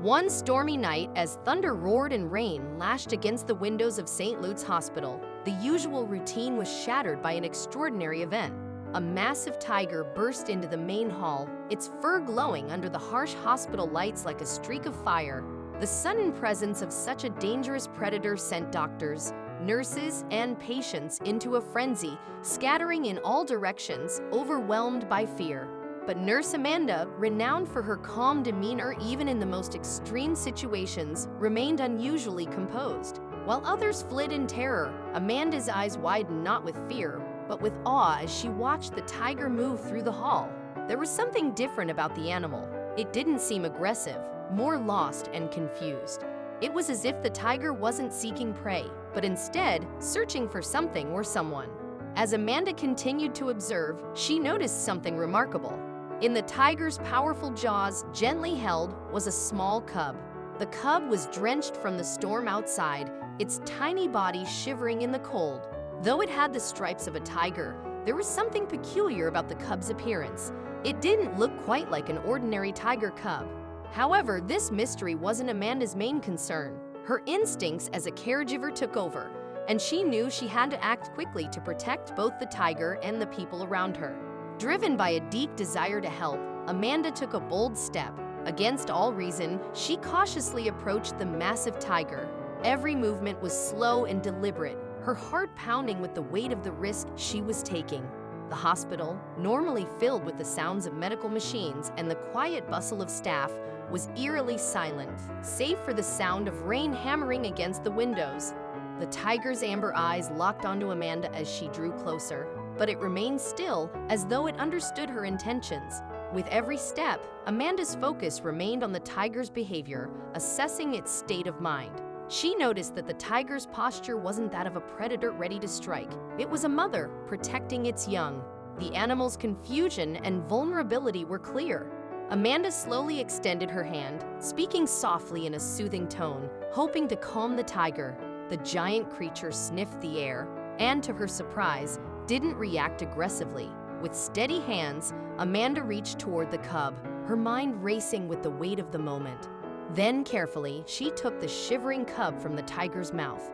One stormy night, as thunder roared and rain lashed against the windows of St. Luke's Hospital, the usual routine was shattered by an extraordinary event. A massive tiger burst into the main hall, its fur glowing under the harsh hospital lights like a streak of fire. The sudden presence of such a dangerous predator sent doctors, nurses, and patients into a frenzy, scattering in all directions, overwhelmed by fear. But Nurse Amanda, renowned for her calm demeanor even in the most extreme situations, remained unusually composed. While others fled in terror, Amanda's eyes widened not with fear, but with awe as she watched the tiger move through the hall. There was something different about the animal. It didn't seem aggressive, more lost and confused. It was as if the tiger wasn't seeking prey, but instead searching for something or someone. As Amanda continued to observe, she noticed something remarkable. In the tiger's powerful jaws, gently held, was a small cub. The cub was drenched from the storm outside, its tiny body shivering in the cold. Though it had the stripes of a tiger, there was something peculiar about the cub's appearance. It didn't look quite like an ordinary tiger cub. However, this mystery wasn't Amanda's main concern. Her instincts as a caregiver took over, and she knew she had to act quickly to protect both the tiger and the people around her. Driven by a deep desire to help, Amanda took a bold step. Against all reason, she cautiously approached the massive tiger. Every movement was slow and deliberate, her heart pounding with the weight of the risk she was taking. The hospital, normally filled with the sounds of medical machines and the quiet bustle of staff, was eerily silent, save for the sound of rain hammering against the windows. The tiger's amber eyes locked onto Amanda as she drew closer, but it remained still, as though it understood her intentions. With every step, Amanda's focus remained on the tiger's behavior, assessing its state of mind. She noticed that the tiger's posture wasn't that of a predator ready to strike. It was a mother protecting its young. The animal's confusion and vulnerability were clear. Amanda slowly extended her hand, speaking softly in a soothing tone, hoping to calm the tiger. The giant creature sniffed the air, and to her surprise, didn't react aggressively. With steady hands, Amanda reached toward the cub, her mind racing with the weight of the moment. Then, carefully, she took the shivering cub from the tiger's mouth.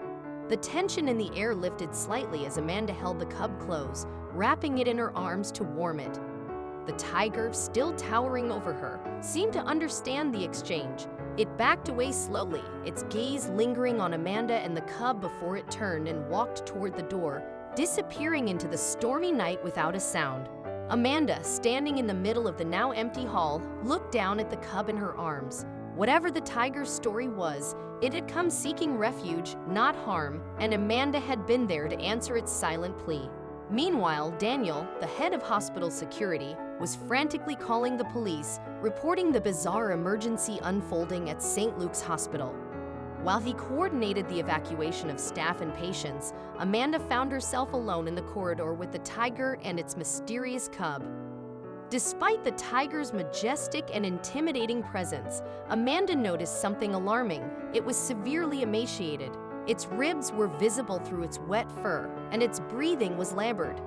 The tension in the air lifted slightly as Amanda held the cub close, wrapping it in her arms to warm it. The tiger, still towering over her, seemed to understand the exchange. It backed away slowly, its gaze lingering on Amanda and the cub before it turned and walked toward the door, disappearing into the stormy night without a sound. Amanda, standing in the middle of the now empty hall, looked down at the cub in her arms. Whatever the tiger's story was, it had come seeking refuge, not harm, and Amanda had been there to answer its silent plea. Meanwhile, Daniel, the head of hospital security, was frantically calling the police, reporting the bizarre emergency unfolding at St. Luke's Hospital. While he coordinated the evacuation of staff and patients, Amanda found herself alone in the corridor with the tiger and its mysterious cub. Despite the tiger's majestic and intimidating presence, Amanda noticed something alarming. It was severely emaciated. Its ribs were visible through its wet fur, and its breathing was labored.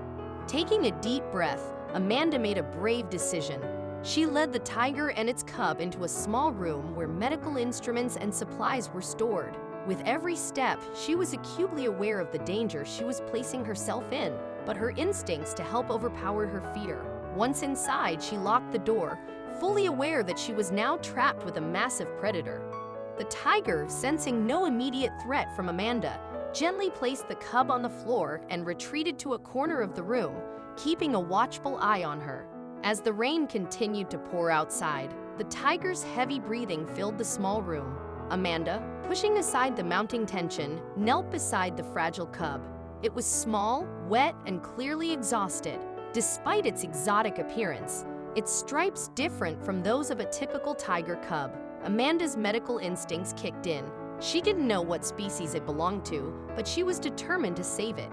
Taking a deep breath, Amanda made a brave decision. She led the tiger and its cub into a small room where medical instruments and supplies were stored. With every step, she was acutely aware of the danger she was placing herself in, but her instincts to help overpowered her fear. Once inside, she locked the door, fully aware that she was now trapped with a massive predator. The tiger, sensing no immediate threat from Amanda, gently placed the cub on the floor and retreated to a corner of the room, keeping a watchful eye on her. As the rain continued to pour outside, the tiger's heavy breathing filled the small room. Amanda, pushing aside the mounting tension, knelt beside the fragile cub. It was small, wet, and clearly exhausted. Despite its exotic appearance, its stripes different from those of a typical tiger cub, Amanda's medical instincts kicked in. She didn't know what species it belonged to, but she was determined to save it.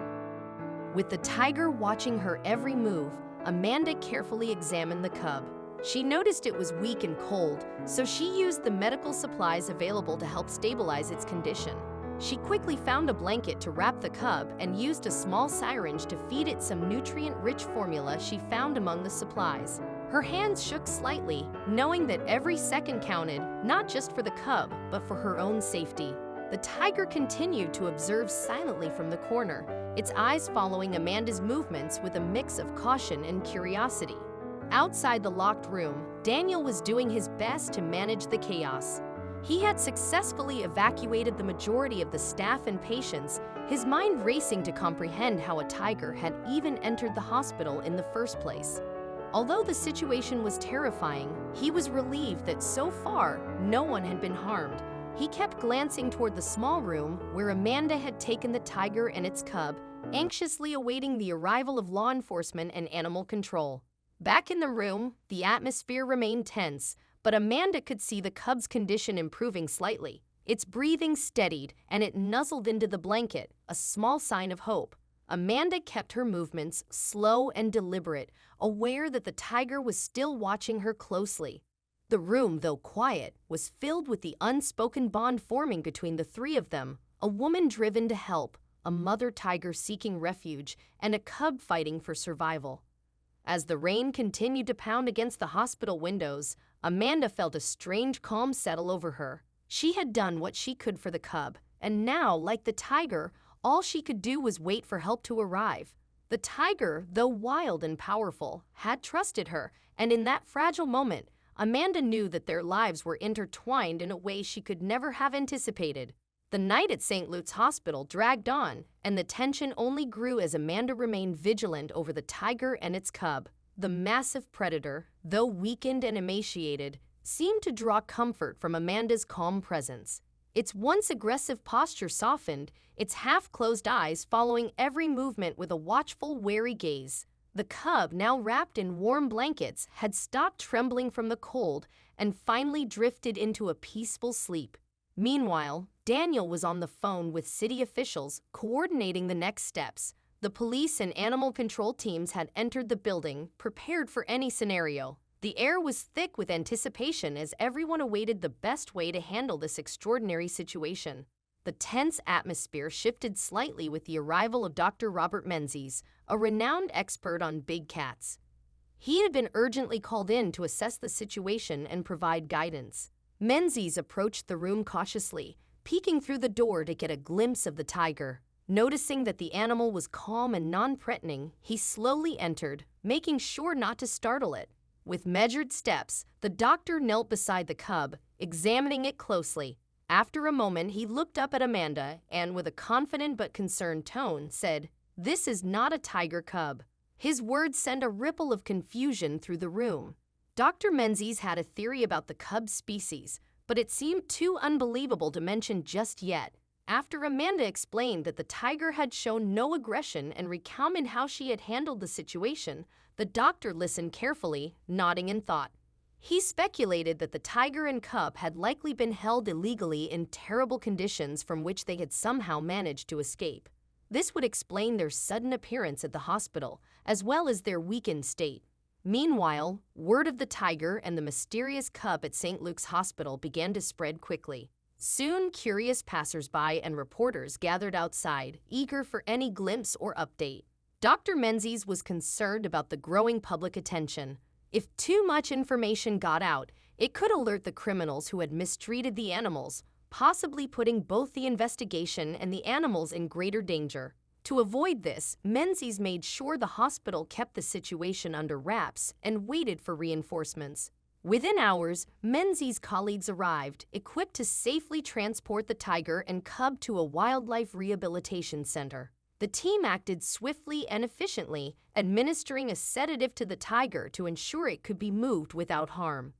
With the tiger watching her every move, Amanda carefully examined the cub. She noticed it was weak and cold, so she used the medical supplies available to help stabilize its condition. She quickly found a blanket to wrap the cub and used a small syringe to feed it some nutrient-rich formula she found among the supplies. Her hands shook slightly, knowing that every second counted, not just for the cub, but for her own safety. The tiger continued to observe silently from the corner, its eyes following Amanda's movements with a mix of caution and curiosity. Outside the locked room, Daniel was doing his best to manage the chaos. He had successfully evacuated the majority of the staff and patients, his mind racing to comprehend how a tiger had even entered the hospital in the first place. Although the situation was terrifying, he was relieved that so far, no one had been harmed. He kept glancing toward the small room where Amanda had taken the tiger and its cub, anxiously awaiting the arrival of law enforcement and animal control. Back in the room, the atmosphere remained tense, but Amanda could see the cub's condition improving slightly. Its breathing steadied, and it nuzzled into the blanket, a small sign of hope. Amanda kept her movements slow and deliberate, aware that the tiger was still watching her closely. The room, though quiet, was filled with the unspoken bond forming between the three of them, a woman driven to help, a mother tiger seeking refuge, and a cub fighting for survival. As the rain continued to pound against the hospital windows, Amanda felt a strange calm settle over her. She had done what she could for the cub, and now, like the tiger, all she could do was wait for help to arrive. The tiger, though wild and powerful, had trusted her, and in that fragile moment, Amanda knew that their lives were intertwined in a way she could never have anticipated. The night at St. Luke's Hospital dragged on, and the tension only grew as Amanda remained vigilant over the tiger and its cub. The massive predator, though weakened and emaciated, seemed to draw comfort from Amanda's calm presence. Its once aggressive posture softened, its half-closed eyes following every movement with a watchful, wary gaze. The cub, now wrapped in warm blankets, had stopped trembling from the cold and finally drifted into a peaceful sleep. Meanwhile, Daniel was on the phone with city officials, coordinating the next steps. The police and animal control teams had entered the building, prepared for any scenario. The air was thick with anticipation as everyone awaited the best way to handle this extraordinary situation. The tense atmosphere shifted slightly with the arrival of Dr. Robert Menzies, a renowned expert on big cats. He had been urgently called in to assess the situation and provide guidance. Menzies approached the room cautiously, peeking through the door to get a glimpse of the tiger. Noticing that the animal was calm and non-threatening, he slowly entered, making sure not to startle it. With measured steps, the doctor knelt beside the cub, examining it closely. After a moment, he looked up at Amanda and, with a confident but concerned tone, said, "This is not a tiger cub." His words sent a ripple of confusion through the room. Dr. Menzies had a theory about the cub species, but it seemed too unbelievable to mention just yet. After Amanda explained that the tiger had shown no aggression and recounted how she had handled the situation, the doctor listened carefully, nodding in thought. He speculated that the tiger and cub had likely been held illegally in terrible conditions from which they had somehow managed to escape. This would explain their sudden appearance at the hospital, as well as their weakened state. Meanwhile, word of the tiger and the mysterious cub at St. Luke's Hospital began to spread quickly. Soon, curious passersby and reporters gathered outside, eager for any glimpse or update. Dr. Menzies was concerned about the growing public attention. If too much information got out, it could alert the criminals who had mistreated the animals, possibly putting both the investigation and the animals in greater danger. To avoid this, Menzies made sure the hospital kept the situation under wraps and waited for reinforcements. Within hours, Menzies' colleagues arrived, equipped to safely transport the tiger and cub to a wildlife rehabilitation center. The team acted swiftly and efficiently, administering a sedative to the tiger to ensure it could be moved without harm.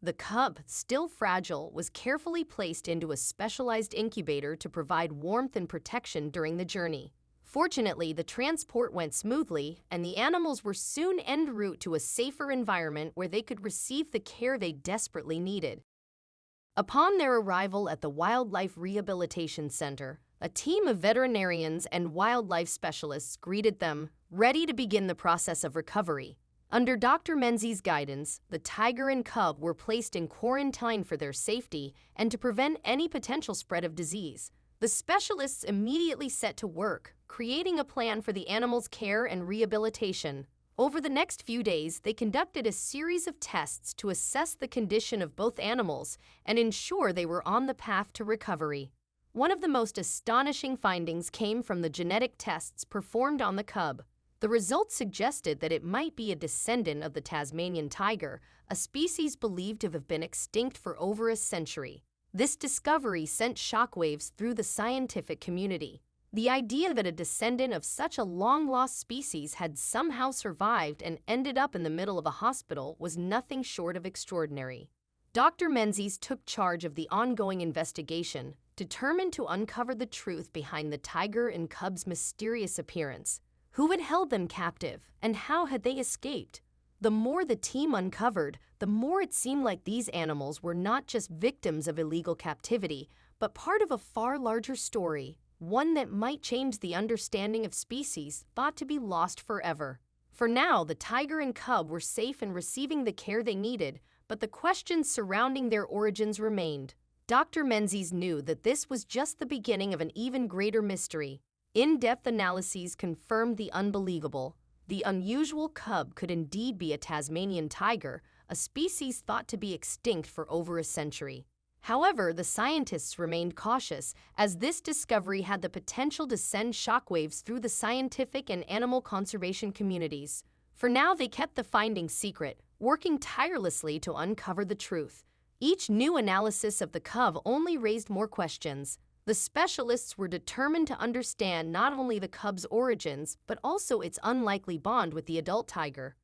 The cub, still fragile, was carefully placed into a specialized incubator to provide warmth and protection during the journey. Fortunately, the transport went smoothly, and the animals were soon en route to a safer environment where they could receive the care they desperately needed. Upon their arrival at the Wildlife Rehabilitation Center, a team of veterinarians and wildlife specialists greeted them, ready to begin the process of recovery. Under Dr. Menzies' guidance, the tiger and cub were placed in quarantine for their safety and to prevent any potential spread of disease. The specialists immediately set to work, creating a plan for the animals' care and rehabilitation. Over the next few days, they conducted a series of tests to assess the condition of both animals and ensure they were on the path to recovery. One of the most astonishing findings came from the genetic tests performed on the cub. The results suggested that it might be a descendant of the Tasmanian tiger, a species believed to have been extinct for over a century. This discovery sent shockwaves through the scientific community. The idea that a descendant of such a long-lost species had somehow survived and ended up in the middle of a hospital was nothing short of extraordinary. Dr. Menzies took charge of the ongoing investigation, determined to uncover the truth behind the tiger and cub's mysterious appearance. Who had held them captive, and how had they escaped? The more the team uncovered, the more it seemed like these animals were not just victims of illegal captivity, but part of a far larger story, one that might change the understanding of species thought to be lost forever. For now, the tiger and cub were safe and receiving the care they needed, but the questions surrounding their origins remained. Dr. Menzies knew that this was just the beginning of an even greater mystery. In-depth analyses confirmed the unbelievable. The unusual cub could indeed be a Tasmanian tiger, a species thought to be extinct for over a century. However, the scientists remained cautious, as this discovery had the potential to send shockwaves through the scientific and animal conservation communities. For now, they kept the findings secret, working tirelessly to uncover the truth. Each new analysis of the cub only raised more questions. The specialists were determined to understand not only the cub's origins, but also its unlikely bond with the adult tiger.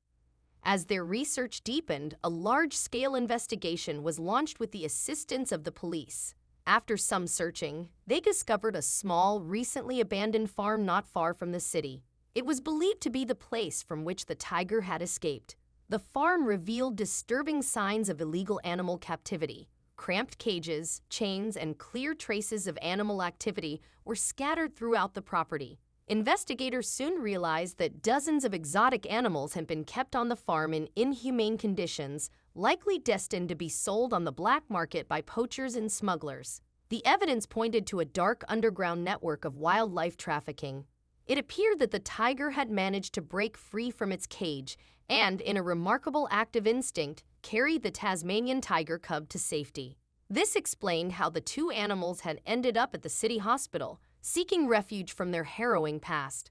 As their research deepened, a large-scale investigation was launched with the assistance of the police. After some searching, they discovered a small, recently abandoned farm not far from the city. It was believed to be the place from which the tiger had escaped. The farm revealed disturbing signs of illegal animal captivity. Cramped cages, chains, and clear traces of animal activity were scattered throughout the property. Investigators soon realized that dozens of exotic animals had been kept on the farm in inhumane conditions, likely destined to be sold on the black market by poachers and smugglers. The evidence pointed to a dark underground network of wildlife trafficking. It appeared that the tiger had managed to break free from its cage and, in a remarkable act of instinct, carried the Tasmanian tiger cub to safety. This explained how the two animals had ended up at the city hospital, seeking refuge from their harrowing past.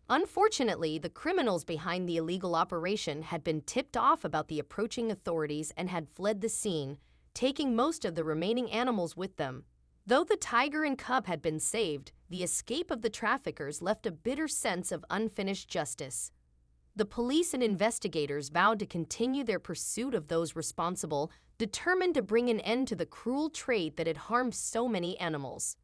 Unfortunately, the criminals behind the illegal operation had been tipped off about the approaching authorities and had fled the scene, taking most of the remaining animals with them. Though the tiger and cub had been saved, the escape of the traffickers left a bitter sense of unfinished justice. The police and investigators vowed to continue their pursuit of those responsible, determined to bring an end to the cruel trade that had harmed so many animals.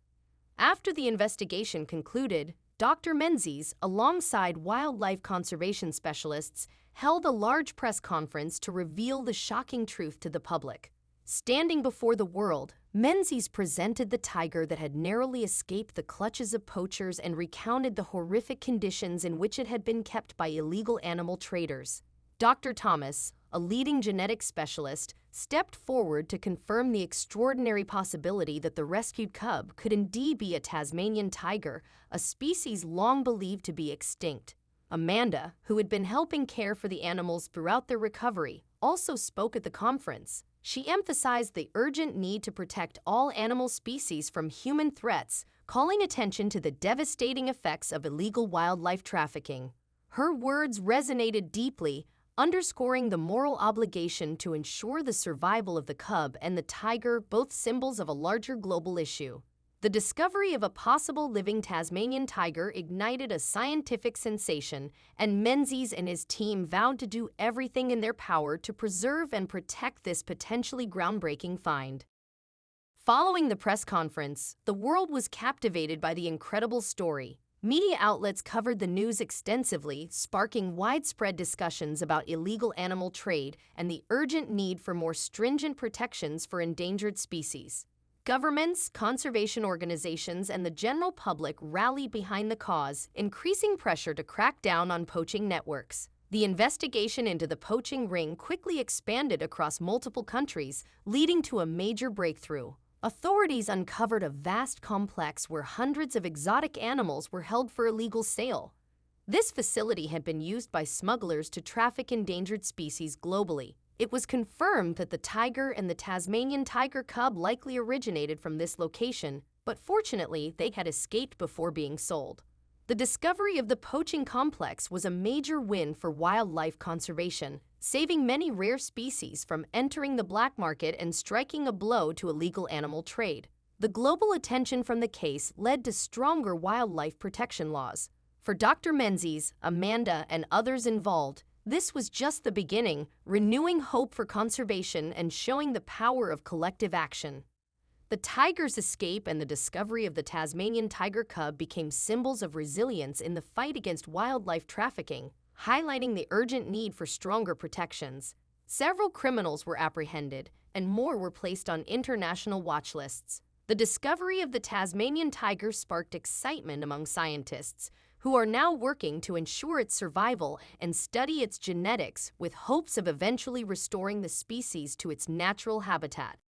After the investigation concluded, Dr. Menzies, alongside wildlife conservation specialists, held a large press conference to reveal the shocking truth to the public. Standing before the world, Menzies presented the tiger that had narrowly escaped the clutches of poachers and recounted the horrific conditions in which it had been kept by illegal animal traders. Dr. Thomas, a leading genetics specialist, stepped forward to confirm the extraordinary possibility that the rescued cub could indeed be a Tasmanian tiger, a species long believed to be extinct. Amanda, who had been helping care for the animals throughout their recovery, also spoke at the conference. She emphasized the urgent need to protect all animal species from human threats, calling attention to the devastating effects of illegal wildlife trafficking. Her words resonated deeply, underscoring the moral obligation to ensure the survival of the cub and the tiger, both symbols of a larger global issue. The discovery of a possible living Tasmanian tiger ignited a scientific sensation, and Menzies and his team vowed to do everything in their power to preserve and protect this potentially groundbreaking find. Following the press conference, the world was captivated by the incredible story. Media outlets covered the news extensively, sparking widespread discussions about illegal animal trade and the urgent need for more stringent protections for endangered species. Governments, conservation organizations, and the general public rallied behind the cause, increasing pressure to crack down on poaching networks. The investigation into the poaching ring quickly expanded across multiple countries, leading to a major breakthrough. Authorities uncovered a vast complex where hundreds of exotic animals were held for illegal sale. This facility had been used by smugglers to traffic endangered species globally. It was confirmed that the tiger and the Tasmanian tiger cub likely originated from this location, but fortunately, they had escaped before being sold. The discovery of the poaching complex was a major win for wildlife conservation, saving many rare species from entering the black market and striking a blow to illegal animal trade. The global attention from the case led to stronger wildlife protection laws. For Dr. Menzies, Amanda, and others involved, this was just the beginning, renewing hope for conservation and showing the power of collective action. The tiger's escape and the discovery of the Tasmanian tiger cub became symbols of resilience in the fight against wildlife trafficking, highlighting the urgent need for stronger protections. Several criminals were apprehended, and more were placed on international watch lists. The discovery of the Tasmanian tiger sparked excitement among scientists, who are now working to ensure its survival and study its genetics with hopes of eventually restoring the species to its natural habitat.